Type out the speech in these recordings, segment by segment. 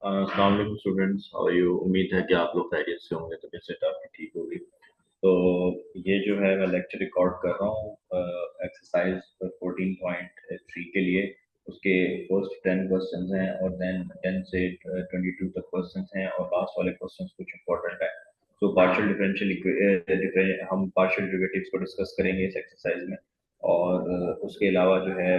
अस्सलाम वालेकुम स्टूडेंट्स, और ये उम्मीद है कि आप लोग खैरियत से होंगे, तो कैसे आपकी ठीक होगी। तो ये जो है मैं लेक्चर रिकॉर्ड कर रहा हूँ एक्सरसाइज 14.3 के लिए। उसके फर्स्ट 10 क्वेश्चंस हैं और देन 10 से 22 तक क्वेश्चंस हैं, और लास्ट वाले क्वेश्चंस कुछ इंपॉर्टेंट है। तो पार्शियल डिफरेंशियल हम पार्शियल डेरिवेटिव्स को डिस्कस करेंगे इस एक्सरसाइज में। और उसके अलावा जो है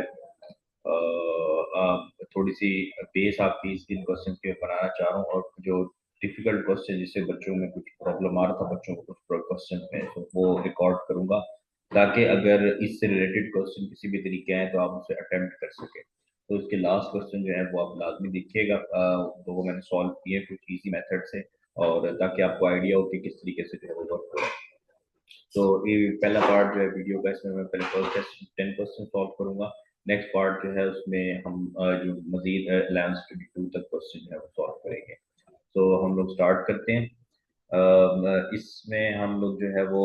थोड़ी सी बेस आपकी इन क्वेश्चन के बनाना चाह रहा हूँ, और जो डिफिकल्ट क्वेश्चन जिससे बच्चों में कुछ प्रॉब्लम आ रहा था बच्चों को कुछ क्वेश्चन में, तो वो रिकॉर्ड करूंगा, ताकि अगर इससे रिलेटेड क्वेश्चन किसी भी तरीके आए तो आप उसे अटेम्प्ट कर सके। तो उसके लास्ट क्वेश्चन जो है वो आप लाजमी देखिएगा, तो वो मैंने सॉल्व किए कुछ इजी मेथड से, और ताकि आपको आइडिया हो कि किस तरीके से जो है वो वर्क हो रहा है। तो ये पहला पार्ट जो है वीडियो का, इसमें मैं पहले फर्स्ट 10 क्वेश्चन सॉल्व करूंगा। नेक्स्ट पार्ट जो है उसमें हम जो मजीद 11 से 22 तक क्वेश्चन जो है वो सॉल्व करेंगे। तो हम लोग स्टार्ट करते हैं। इसमें हम लोग जो है वो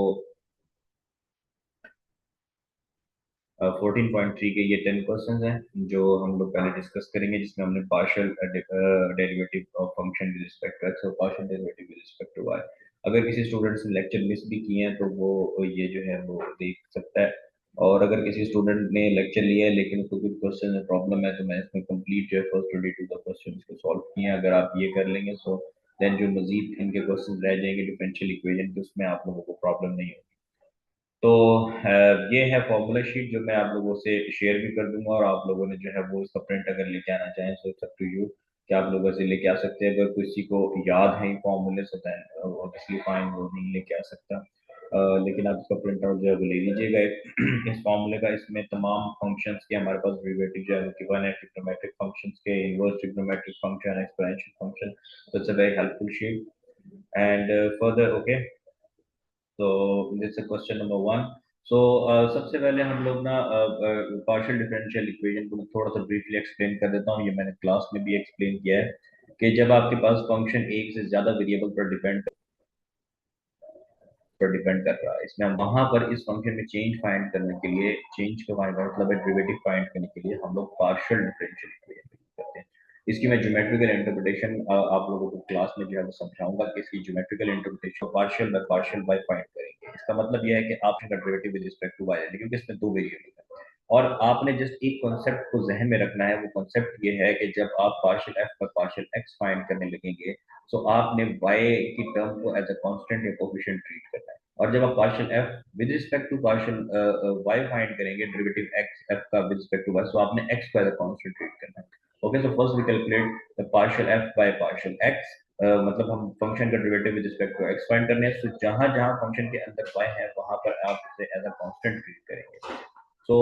14.3 के ये 10 क्वेश्चन हैं जो हम लोग पहले डिस्कस करेंगे, जिसमें हमने partial derivative of function with respect to x और partial derivative with respect to y. अगर किसी स्टूडेंट ने लेक्चर मिस भी किए हैं तो वो ये जो है वो देख सकता है। और अगर किसी स्टूडेंट ने लेक्चर लिया है लेकिन उसको कुछ क्वेश्चन में प्रॉब्लम है, तो मैं इसमें कंप्लीट जो है फर्स्ट 22 का क्वेश्चन इसको सॉल्व किए हैं। अगर आप ये कर लेंगे तो देन जो मजीद इनके क्वेश्चन रह जाएंगे डिफरेंशियल इक्वेशन के, उसमें आप लोगों को प्रॉब्लम नहीं होगी। तो ये है फॉर्मूला शीट जो मैं आप लोगों से शेयर भी कर दूंगा, और आप लोगों ने जो है वो इसका प्रिंट अगर लेके आना चाहें so it's up to you कि आप लोग ऐसे लेके आ सकते हैं। अगर किसी को याद है फॉर्मूले से ऑब्वियसली फाइन, वो नहीं लेके आ सकता। लेकिन आप इसका प्रिंट आउट जो है वो ले लीजिएगा इस फॉर्मूले का। इसमें तमाम फंक्शंस के हमारे पास डेरिवेटिव जो है वो गिवन है, ट्रिग्नोमेट्रिक फंक्शंस के, inverse trigonometric function, exponential function. तो it's a very helpful sheet. And further okay, तो this is question number 1। So सबसे पहले हम लोग ना पार्शियल डिफरेंशियल इक्वेशन को मैं थोड़ा सा ब्रीफली एक्सप्लेन कर देता हूँ। ये मैंने क्लास में भी एक्सप्लेन किया है कि जब आपके पास फंक्शन एक से ज्यादा वेरिएबल पर डिपेंड कर रहा है, इसमें हम वहां पर इस फंक्शन में चेंज फाइंड करने के लिए, चेंज का फाइंड मतलब है डेरिवेटिव फाइंड करने के लिए, हम लोग पार्शियल डिफरेंशियल इक्वेशन करते हैं। इसकी मैं ज्योमेट्रिकल इंटरप्रिटेशन आप लोगों को क्लास में जो है वो समझाऊंगा कि इसकी geometrical interpretation partial by find करेंगे। इसका मतलब यह है कि आप का derivative with respect to Y है, क्योंकि इसमें दो वेरिएबल है, और आपने जस्ट एक कॉन्सेप्ट को जहन में रखना है। वो कॉन्सेप्ट ये है कि जब आप पार्शियल एफ पर पार्शियल एक्स फाइंड करने लगेंगे, तो आपने y की टर्म को एज अ कांस्टेंट या कोफिशिएंट ट्रीट करना है। और जब आप partial f with respect to partial y find करेंगे, डेरिवेटिव x f का विद रिस्पेक्ट टू y, तो आपने x को एज अ कांस्टेंट ट्रीट करना है। Okay, so first we calculate the partial f by partial x। मतलब हम function का derivative with respect to x find करने हैं, तो जहां जहां फंक्शन के अंदर y है वहां पर आप इसे एज अ कांस्टेंट ट्रीट करेंगे। सो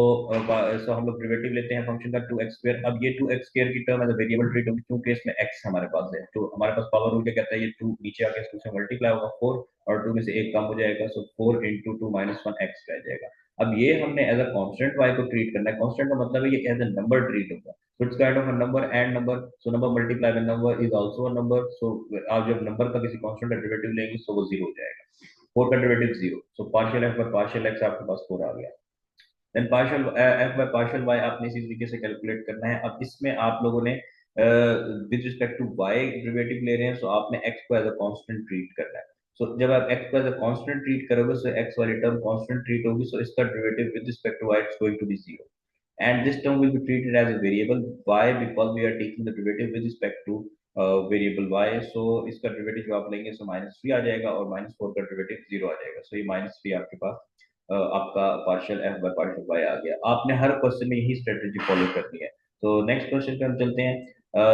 सो हम लोग डेरिवेटिव लेते हैं फंक्शन का 2x स्क्वायर। अब ये 2x स्क्वायर की term as a variable treat होगी, क्योंकि इसमें x हमारे पास है। तो हमारे पास पावर रूल क्या कहता है, ये 2 नीचे आके 2 से मल्टीप्लाई होगा 4, और 2 में से 1 कम हो जाएगा, सो 4 इंटू 2 माइनस 1 x रह जाएगा। अब ये हमने एज अ कांस्टेंट y को ट्रीट करना है। कांस्टेंट का मतलब है ये एज अ नंबर ट्रीट होगा, so it's kind of a number and number. So number multiply with number is also a number. So आप जब नंबर का किसी कांस्टेंट का डेरिवेटिव लेंगे तो वो 0 हो जाएगा। 4 का डेरिवेटिव 0, सो पार्शियल f पर पार्शियल x आपके पास 4 आ गया। Then partial F by partial Y आपने इसी तरीके से कैलकुलेट करना है। अब इसमें आप लोगों ने with respect to Y derivative ले रहे हैं, सो आपने एक्स को एज अ कांस्टेंट ट्रीट करना है। सो जब आप एक्स को एज अ कांस्टेंट ट्रीट करोगे, सो एक्स वाली टर्म कांस्टेंट ट्रीट होगी, सो इसका derivative with respect to Y it's going to be zero, and this term will be treated as a variable. Why? Because we are taking the derivative with respect to variable y. So इसका derivative जो आप लेंगे, सो -3 आ जाएगा, और -4 का derivative 0 आ जाएगा। सो ये -3 आपके पास आपका partial F by partial y आ गया। आपने हर क्वेश्चन में यही स्ट्रेटेजी फॉलो करनी है। तो नेक्स्ट क्वेश्चन पे हम चलते हैं।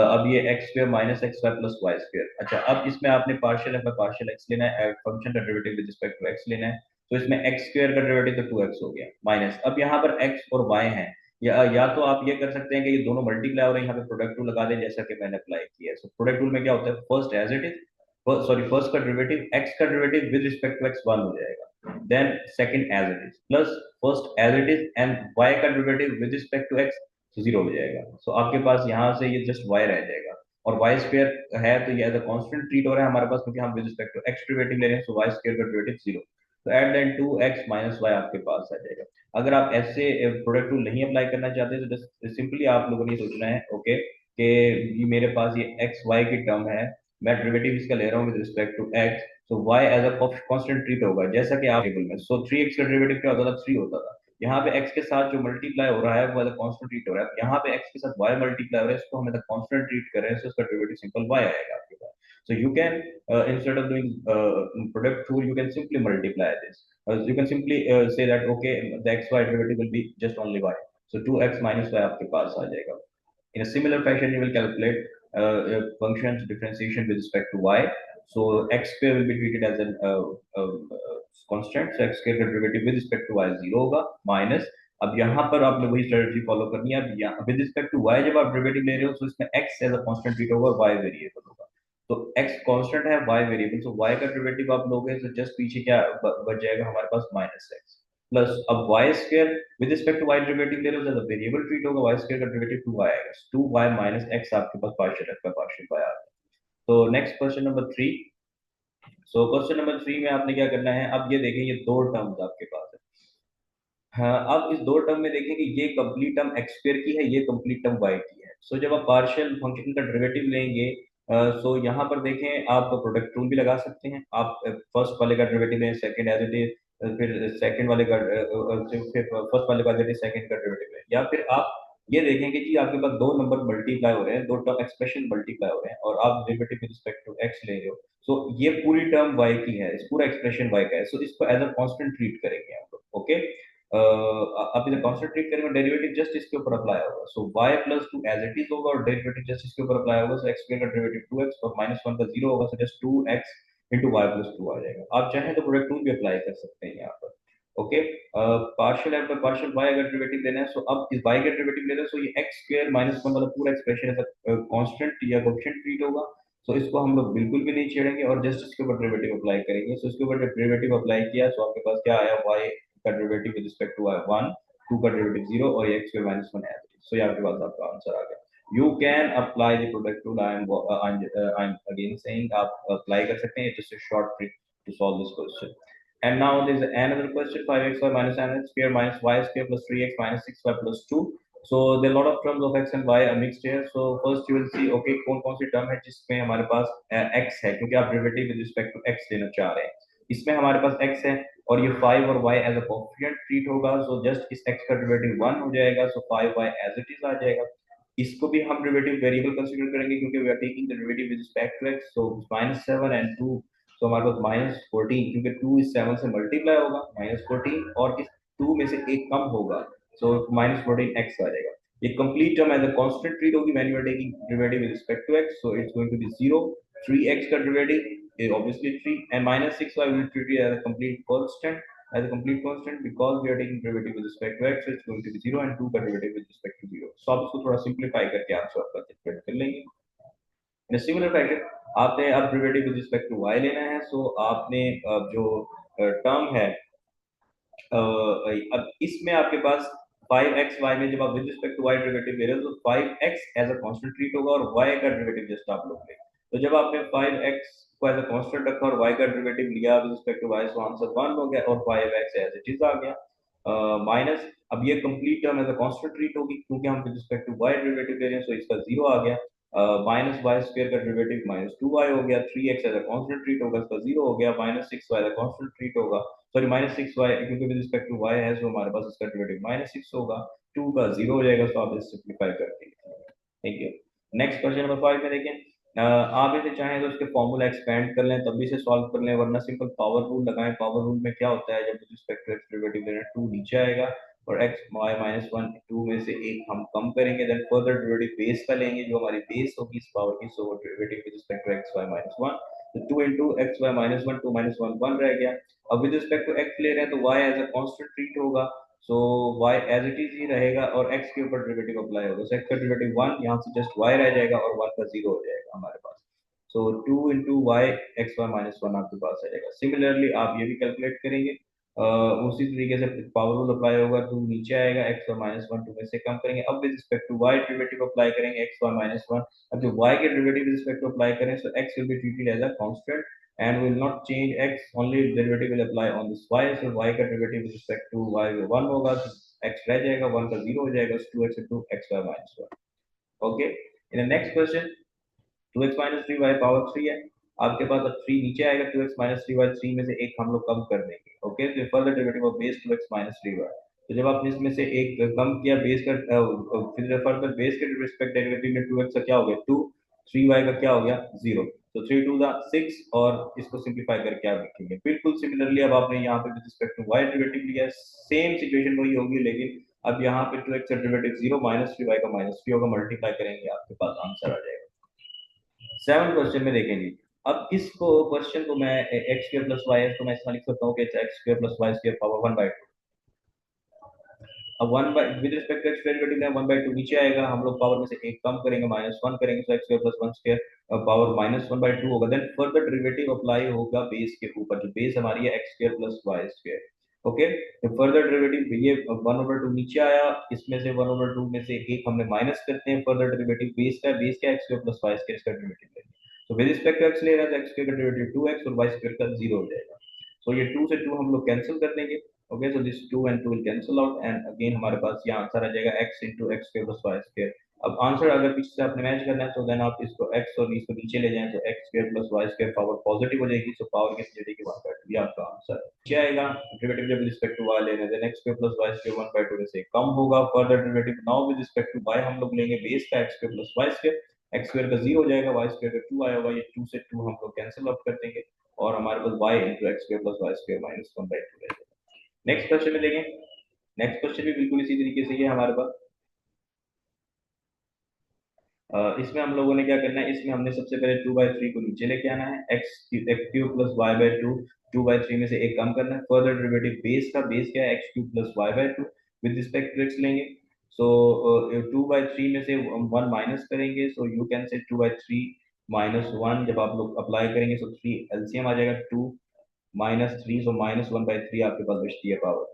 अब ये X square minus X Y plus Y square. अच्छा, अब इसमें आपने partial F by partial X लेना है, फंक्शन का derivative with respect to X लेना है। तो इसमें एक्स स्क्वायर का डेरिवेटिव तो 2x हो गया, माइनस अब यहाँ पर एक्स और वाई है, या तो आप ये कर सकते हैं कि ये दोनों मल्टीप्लाई हो रहे हैं, यहाँ पे प्रोडक्ट टूल लगा दें जैसा कि मैंने अप्लाई किया है। सो प्रोडक्ट टूल में क्या होता है, first as it is, sorry first का डेरिवेटिव एक्स का derivative with respect to X 1 हो जाएगा, then second as it is plus first as it is and y का derivative with respect to x, तो 0 हो जाएगा। सो आपके पास यहाँ से ये जस्ट y रह जाएगा, और y स्क्वायर है तो ये एज अ कांस्टेंट ट्रीट हो रहा है हमारे पास, क्योंकि हम with respect to x derivative ले रहे हैं, सो y स्क्वायर का डेरिवेटिव 0। तो eight then 2x minus Y आपके पास आ जाएगा। अगर आप ऐसे प्रोडक्ट रूल नहीं अप्लाई करना चाहते तो सिंपली आप लोगों ने सोचना है, ओके, कि मेरे पास ये एक्स वाई की टर्म है, मैं डेरिवेटिव इसका ले रहा हूँ with respect to X, so Y as a constant treat होगा, जैसा कि आप टेबल में। सो 3x का डेरिवेटिव क्या होता था, 3 होता था। यहाँ पे x के साथ जो मल्टीप्लाई हो रहा है वो एज अ कांस्टेंट ट्रीट हो रहा है। यहाँ पे x के साथ y मल्टीप्लाई हो रहा है, इसको हम एज अ कांस्टेंट ट्रीट कर रहे हैं, सो इसका डेरिवेटिव सिंपल y आएगा आपके पास। So you can instead of doing product rule, you can simply multiply this. You can simply say that okay, the xy derivative will be just only y. So 2x minus y आपके पास आ जाएगा। In a similar fashion, you will calculate a function's differentiation with respect to y. So x square will be treated as a constant. So x square का derivative with respect to y 0 होगा, minus अब यहाँ पर आपने वही strategy follow करनी है। अब यहाँ विद रिस्पेक्ट टू y जब आप डेरिवेटिव ले रहे हो तो इसमें x as a constant treat होगा और y वेरिएबल होगा। तो x कांस्टेंट है, y वेरिएबल, तो y का डेरिवेटिव आप लोगे तो जस्ट पीछे क्या बच जाएगा हमारे पास, माइनस एक्स प्लस अब Y square with respect to Y derivative ले लो, ज्यादा वेरिएबल ट्रीट होगा, वाई स्क्वायर का डेरिवेटिव 2y आएगा, 2y माइनस एक्स आपके पास पार्शियल एक्स का पार्शियल y आ गया। तो next question number 3। So question number 3 में आपने क्या करना है, अब ये देखें ये दो टर्म्स आपके पास है। हाँ, अब इस दो टर्म में देखें कि ये कंप्लीट टर्म एक्स स्क्वायर की है, ये कंप्लीट टर्म वाई की है। सो जब आप पार्शियल फंक्शन का डेरिवेटिव लेंगे, सो यहाँ पर देखें आप प्रोडक्ट रूल भी लगा सकते हैं। आप फर्स्ट वाले का डेरिवेटिव लें, सेकंड एज इट इज, फिर सेकंड वाले का फिर फर्स्ट वाले का एज इट इज सेकंड का डेरिवेटिव लें, या फिर आप ये देखें कि जी आपके पास दो नंबर मल्टीप्लाई हो रहे हैं, दो टर्म एक्सप्रेशन मल्टीप्लाई हो रहे हैं और आप derivative with respect to X ले रहे हो। सो ये पूरी टर्म y की है, इस पूरा एक्सप्रेशन y का है, सो इसको एज अ कांस्टेंट ट्रीट करेंगे हम लोग। ओके, आप इसे कॉन्सेंट्रेट करेंगे, डेरिवेटिव जस्ट इसके ऊपर अप्लाई होगा। So y plus 2 as it is होगा और डेरिवेटिव जस्ट इसके ऊपर अप्लाई होगा। सो x स्क्वायर का डेरिवेटिव 2x और माइनस 1 का 0 होगा, so just 2x into Y plus 2 आ जाएगा। आप चाहें तो प्रोडक्ट रूल भी अप्लाई कर सकते हैं यहाँ पर। Okay, partial and partial y अगर डेरिवेटिव लेना है, सो अब इस y का डेरिवेटिव ले रहे हैं, सो ये x स्क्वायर माइनस 1 वाला पूरा एक्सप्रेशन ऐसा कांस्टेंट या कोएफिशिएंट ट्रीट होगा। सो इसको हम लोग बिल्कुल भी नहीं छेड़ेंगे और जस्ट इसके ऊपर डेरिवेटिव अप्लाई करेंगे। सो इसके ऊपर डेरिवेटिव अप्लाई किया, सो आपके पास क्या आया, y का डेरिवेटिव विद रिस्पेक्ट टू 1, 2 का डेरिवेटिव 0 और x square minus 1 as it is. So यहाँ के पास आपका आंसर आ गया। You can apply the product rule. I'm again saying आप apply कर सकते हैं, just a short trick to solve this question. And now there is another question, 5xy minus n square minus y square plus 3x minus 6y plus 2. So there are a lot of terms of x and y are mixed here. So first you will see, okay, कौन कौन सी term है जिसमें हमारे पास x है, क्योंकि आप derivative with respect to x लेना चाह रहे हैं। इसमें हमारे पास x है और ये 5 और y as a coefficient treat होगा। सो जस्ट इस x का डेरिवेटिव 1 हो जाएगा, so 5y as it is आ जाएगा। इसको भी हम डेरिवेटिव वेरिएबल कंसीडर करेंगे क्योंकि we are taking the derivative with respect to x। So -7 and 2, so हमारे पास -14, क्योंकि 2 इस 7 से मल्टीप्लाई होगा, -14 और इस 2 में से एक कम होगा, सो -14 x आ जाएगा। ये complete term as a constant treat होगी when you are taking derivative with respect to x। So it's going to be 0, 3x का derivative is obviously 3 and -6y will treat it as a complete constant, because we are taking derivative with respect to x, so it's going to be 0 and 2 का derivative with respect to 0। so आप इसको थोड़ा simplify करके answer आपका calculate कर लेंगे। In similar fashion आपने अब derivative with respect to y लेना है। सो आपने जो टर्म है, अब इसमें आपके पास 5xy में जब आप with respect to y derivative ले रहे हो तो 5x as a constant treat होगा और y का डेरिवेटिव जस्ट आप लोग लेंगे। तो जब आपने 5x को एज अ कांस्टेंट रखा और y का डेरिवेटिव लिया with respect to y, so answer 1 हो गया और 5x एज इट इज आ गया। माइनस अब ये complete term as a constant treat होगी क्योंकि हम with respect to y derivative ले रहे हैं, सो इसका 0 आ गया। माइनस वाई स्क्वायर का डेरिवेटिव -2y हो गया, 3x as a constant treat होगा, इसका 0 हो गया, -6y as a constant treat होगा, सॉरी -6y क्योंकि विद रिस्पेक्ट टू y है, सो हमारे पास इसका डेरिवेटिव -6 होगा, 2 का 0 हो जाएगा। सो आप इसे सिंपलीफाई करके thank you. Next question number 5 में देखें, आप इसे चाहें तो इसके फॉर्मूला एक्सपेंड कर लें तब भी इसे सॉल्व कर लें, वरना सिंपल पावर रूल लगाएं। पावर रूल में क्या होता है, जब with respect to x derivative लेना 2 नीचे आएगा और x y -1 2 में से एक हम कम करेंगे, देन फर्दर डेरिवेटिव बेस का लेंगे, जो हमारी बेस होगी इस पावर की, so derivative with respect to x y -1, तो 2 into x y -1, 2 - 1 1 रह गया। अब विद रिस्पेक्ट टू x ले रहे हैं तो y as a constant treat होगा, so y as it is ही रहेगा और x के ऊपर डेरिवेटिव अप्लाई होगा। सो x का डेरिवेटिव 1, यहाँ से जस्ट y रह जाएगा और 1 का 0 हो जाएगा हमारे पास। सो 2 into y x y -1 आपके पास आ जाएगा। सिमिलरली आप ये भी कैलकुलेट करेंगे, उसी तरीके से पावर रूल अप्लाई होगा, 2 नीचे आएगा, x y -1 2 में से कम करेंगे। अब with respect to y derivative apply करेंगे x y -1। अब जो y के derivative with respect to apply करें, so x will be treated as a constant and will not change x, only derivative will apply on this y। so y का derivative with respect to y 1 होगा, so x रह जाएगा, 1 का 0 हो जाएगा, so 2x into x y -1। okay, in next question 2x minus three Y power three है, आपके पास अब थ्री नीचे आएगा, 2x minus three Y three में से एक हम लोग कम कर देंगे। ओके, तो further derivative of base 2x minus three Y, तो जब आपने इसमें से एक कम किया बेस का, फिर फर्दर बेस के रिस्पेक्ट डेरिवेटिव में 2x का क्या हो गया 2, 3y का क्या हो गया 0, तो 3 टू द 6, और इसको सिंप्लीफाई करके आप लिखेंगे। बिल्कुल सिमिलरली अब आपने यहाँ पे with respect to y derivative लिया, सेम सिचुएशन वही होगी, लेकिन अब यहाँ पे 2x का डेरिवेटिव 0, माइनस 3y का माइनस 3 होगा, मल्टीप्लाई करेंगे आपके पास आंसर आ जाएगा। 7 क्वेश्चन में देखेंगे, अब इसको क्वेश्चन को मैं एक्स स्क्वायर प्लस वाई को मैं इसमें लिख सकता हूँ कि X square plus Y square power 1/2। अब one by with respect to X derivative में 1/2 नीचे आएगा, हम लोग पावर में से एक कम करेंगे, -1 करेंगे, तो X square plus one square power -1/2 होगा। देन फर्दर डेरिवेटिव अप्लाई होगा बेस के ऊपर, जो बेस हमारी है X square plus Y square. Okay, तो फर्दर डेरिवेटिव ये 1/2 नीचे आया, इसमें से 1/2 में से एक हमने माइनस करते हैं, फर्दर डेरिवेटिव बेस का X square plus Y square का डेरिवेटिव लेंगे। तो विद रिस्पेक्ट टू एक्स ले रहा है तो एक्स स्क्वायर का डेरिवेटिव 2x और वाई स्क्वायर का 0 हो जाएगा। तो ये 2 से 2 हम लोग कैंसिल कर देंगे। Okay, so this 2 and 2 will cancel out, and again हमारे पास ये आंसर आ जाएगा x into x square plus y square। अब आंसर अगर पीछे से आपने मैच करना है तो देन आप इसको x और इसको नीचे ले जाएं, तो x square plus y square power positive हो जाएगी, सो पावर की जगह की 1/2 ये आपका आंसर है। नीचे आएगा डेरिवेटिव जब रिस्पेक्ट टू y ले रहे हैं, then x square plus y square 1/2 में से कम होगा, further derivative now with respect to y हम लोग लेंगे बेस का x square plus y square, x square का 0 हो जाएगा, y square का 2 आया होगा, ये 2 से 2 हम लोग कैंसिल आउट कर देंगे, और हमारे पास y into x square plus y square minus 1/2 रहेगा। नेक्स्ट क्वेश्चन में देखें, नेक्स्ट क्वेश्चन भी बिल्कुल इसी तरीके से ही है हमारे पास। इसमें हम लोगों ने क्या करना है, इसमें हमने सबसे पहले 2/3 को नीचे लेके आना है, X cube plus Y by two, 2/3 में से एक कम करना है, फर्दर डेरिवेटिव बेस का, बेस क्या है X cube plus Y by two, with respect to X लेंगे। सो 2/3 में से 1 माइनस करेंगे, सो यू कैन से 2/3 -1, जब आप लोग अप्लाई करेंगे तो 3 एलसीएम आ जाएगा 2 -3, सो -1/3 आपके पास बचती है पावर,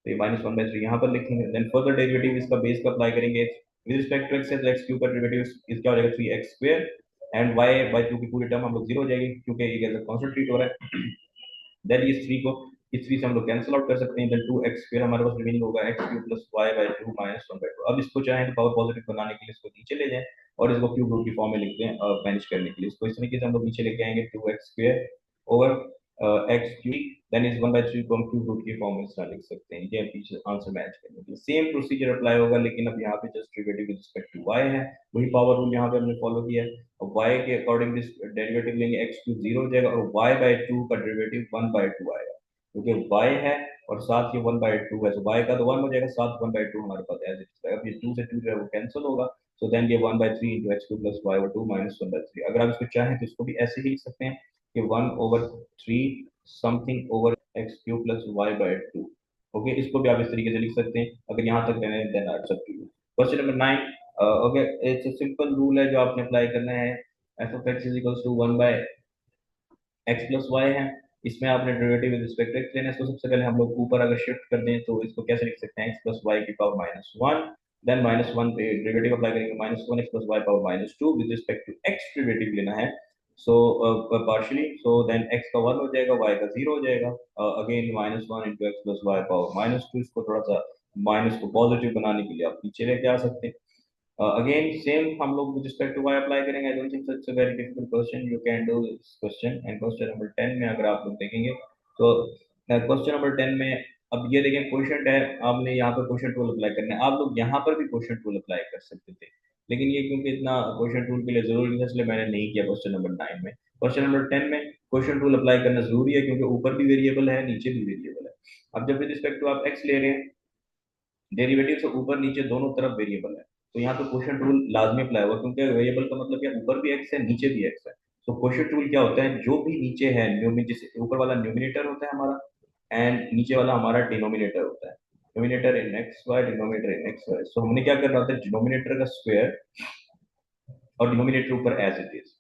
तो ये -1/3 यहाँ पर लिखेंगे। देन फर्दर डेरिवेटिव इसका बेस का अप्लाई करेंगे विद रिस्पेक्ट टू एक्स है, तो एक्स क्यूब का डेरिवेटिव इसका हो जाएगा 3x स्क्वायर, एंड y/2 की पूरी टर्म हम लोग 0 हो जाएगी क्योंकि ये एज कांस्टेंट ट्रीट हो रहा है। देन इस 3 को इस 3 से हम लोग कैंसिल आउट कर सकते हैं, देन 2x स्क्वायर हमारे पास रिमेनिंग होगा x क्यूब प्लस y/2 -1/2। अब इसको चाहें तो पावर पॉजिटिव बनाने के लिए इसको नीचे ले जाएं और इसको क्यूब रूट की फॉर्म में लिख दें मैनेज करने के लिए। इसको इस तरीके से हम लोग नीचे लेके आएंगे 2x square over X cube, then इस 1/3 को हम क्यूब रूट की फॉर्म में इस तरह लिख सकते हैं। ये पीछे आंसर मैच करने के लिए सेम प्रोसीजर अप्लाई होगा, लेकिन अब यहाँ पे just derivative with respect to y है, वही पावर रूल यहाँ पे हमने फॉलो किया है। और y के अकॉर्डिंग दिस डेरिवेटिव लेंगे, x क्यूब 0 हो जाएगा और y/2 का डेरिवेटिव 1/2 आएगा, क्योंकि y है और साथ ये 1/2 है, तो y का तो 1 हो जाएगा, साथ 1/2 हमारे पास एज इट है। अब ये 2 से 2 जो है वो कैंसिल होगा, सो देन ये 1/3 into x cube plus y/2 -1/3। अगर आप इसको चाहें तो इसको भी ऐसे ही लिख सकते हैं कि 1/3 something over X cube plus y/2। Okay, इसको भी आप इस तरीके से लिख सकते हैं, अगर यहाँ तक रहने then answer to you. Question number 9, okay, it's a simple rule है जो आपने अप्लाई करना है, f of x is equals to 1/x plus y है, इसमें आपने derivative with respect to x लेना है। इसको सबसे पहले हम लोग ऊपर अगर शिफ्ट कर दें तो इसको कैसे लिख सकते हैं, x plus y की पावर -1, देन -1 पे डेरिवेटिव अप्लाई करेंगे, -1x plus y power -2 with respect to x derivative लेना है। So partially, so then x का 1 हो जाएगा, y का 0 हो जाएगा, again -1 into x plus y power -2, इसको थोड़ा सा माइनस को पॉजिटिव बनाने के लिए आप नीचे लेके आ सकते हैं। अगेन सेम हम लोग with respect to y apply करेंगे। I don't think it's a very difficult question, you can do this question. And question number 10 में अगर आप लोग देखेंगे तो क्वेश्चन नंबर 10 में अब ये देखें क्वेश्चन है, आपने यहाँ पर क्वेश्चन टूल अप्लाई करना है। आप लोग यहाँ पर भी क्वेश्चन टूल अप्लाई कर सकते थे, लेकिन ये क्योंकि इतना क्वेश्चन टूल के लिए जरूरी नहीं है, इसलिए मैंने नहीं किया क्वेश्चन नंबर 9 में। क्वेश्चन नंबर 10 में क्वेश्चन टूल अप्लाई करना जरूरी है, क्योंकि ऊपर भी वेरिएबल है, नीचे भी वेरिएबल है। अब जब विद रिस्पेक्ट टू आप x ले रहे हैं, डेरिवेटिव से ऊपर नीचे दोनों तरफ वेरिएबल है, तो यहाँ तो क्वेश्चन रूल लाजमी अप्लाई होगा, क्योंकि वेरिएबल का मतलब क्या, ऊपर भी एक्स है नीचे भी एक्स है। तो क्वेश्चन रूल क्या होता है, जो भी नीचे है जैसे ऊपर वाला न्यूमिनेटर होता है हमारा, एंड नीचे वाला हमारा डिनोमिनेटर होता है। न्यूमिनेटर इन एक्स वाई, डिनोमिनेटर इन एक्स वाई। सो हमने क्या करना होता है, डिनोमिनेटर का स्क्वायर और डिनोमिनेटर ऊपर as it is,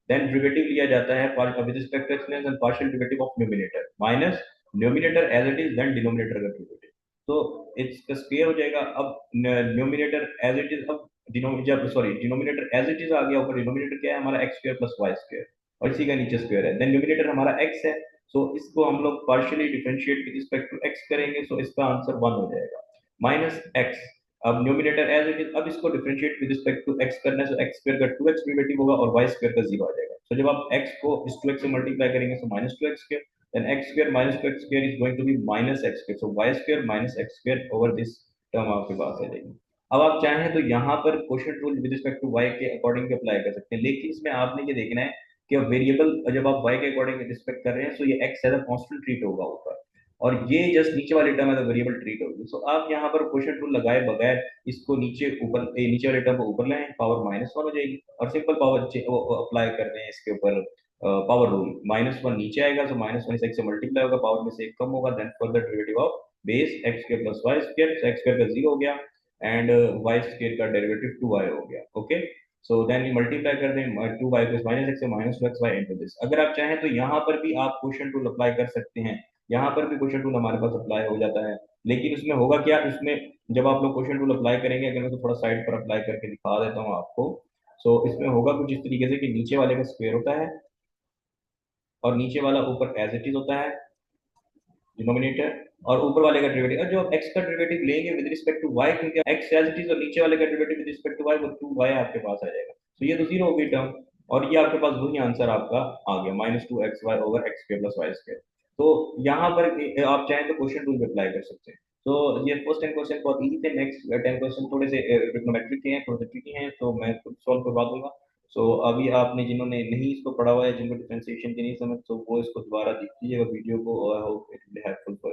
then derivative लिया जाता है with respect to x and partial derivative of numerator minus numerator as it is, then denominator का डेरिवेटिव, तो इसका स्क्वायर हो जाएगा। अब न्यूमिनेटर एज इट इज, अब denominator sorry denominator as it is आ गया, ऊपर डिनोमिनेटर क्या है हमारा x square plus Y square, और इसी का नीचे स्क्वायर है, देन न्यूमिनेटर हमारा एक्स है, सो इसको हम लोग partially differentiate with respect to X करेंगे, सो इसका आंसर 1 हो जाएगा, माइनस एक्स। अब न्यूमिनेटर एज इट इज, अब इसको differentiate with respect to X करना है, तो एक्स स्क्वायर का 2x डेरिवेटिव होगा और वाई स्क्वायर का 0 आ जाएगा। तो जब आप x को इस 2x से मल्टीप्लाई करेंगे तो minus 2x square, then x square minus 2x square is going to be minus x square, so y square minus x square over this term आपके पास आ जाएगी। अब आप चाहें तो यहाँ पर quotient rule with respect to y के अकॉर्डिंग भी अप्लाई कर सकते हैं, लेकिन इसमें आपने ये देखना है कि वेरिएबल जब आप y के अकॉर्डिंग रिस्पेक्ट कर रहे हैं, तो ये x as a constant treat होगा ऊपर, और ये जस्ट नीचे वाली टर्म है तो वेरिएबल ट्रीट होगी। सो आप यहाँ पर क्वोशिएंट रूल लगाए बगैर इसको नीचे ऊपर नीचे वाले टर्म को ऊपर लाएं, पावर -1 हो जाएगी, और सिंपल पावर अप्लाई कर रहे हैं इसके ऊपर पावर रूल, -1 नीचे आएगा, तो -1 से x से मल्टीप्लाई होगा, पावर में से एक कम होगा, then further derivative of base x square plus Y square, x square का 0 हो गया, एंड वाई स्क्वायर का डेरिवेटिव 2y हो गया। ओके, सो देन मल्टीप्लाई कर दें 2y plus minus x minus 2xy into this. अगर आप चाहें तो यहाँ पर भी आप क्वोशिएंट रूल अप्लाई कर सकते हैं, यहाँ पर भी क्वोशिएंट रूल हमारे पास अप्लाई हो जाता है, लेकिन उसमें होगा क्या, इसमें जब आप लोग क्वोशिएंट रूल अप्लाई करेंगे, अगर मैं तो थोड़ा साइड पर अप्लाई करके दिखा देता हूँ आपको, सो इसमें होगा कुछ इस तरीके से कि नीचे वाले का स्क्वायर होता है और नीचे वाला ऊपर एज इट इज होता है डिनोमिनेटर, और ऊपर वाले का डेरिवेटिव, और जो x का डेरिवेटिव लेंगे विद रिस्पेक्ट टू y, क्योंकि x एज इट इज और नीचे वाले का derivative with respect to y वो 2y आपके पास आ जाएगा, तो ये तो 0 होगी टर्म, और ये आपके पास वही आंसर आपका आ गया -2xy over x square plus Y square. तो यहाँ पर आप चाहें तो क्वेश्चन रूल अप्लाई कर सकते हैं। तो ये फर्स्ट 10 क्वेश्चन बहुत इजी थे, नेक्स्ट 10 क्वेश्चन थोड़े से ट्रिग्नोमेट्रिक के हैं, थोड़े से ट्रिकी हैं, तो मैं खुद सॉल्व करवा दूंगा। सो अभी आपने जिन्होंने नहीं इसको पढ़ा हुआ है, जिनको डिफरेंशिएशन की नहीं समझ, तो वो इसको दोबारा देख लीजिएगा वीडियो को, और I hope it will helpful for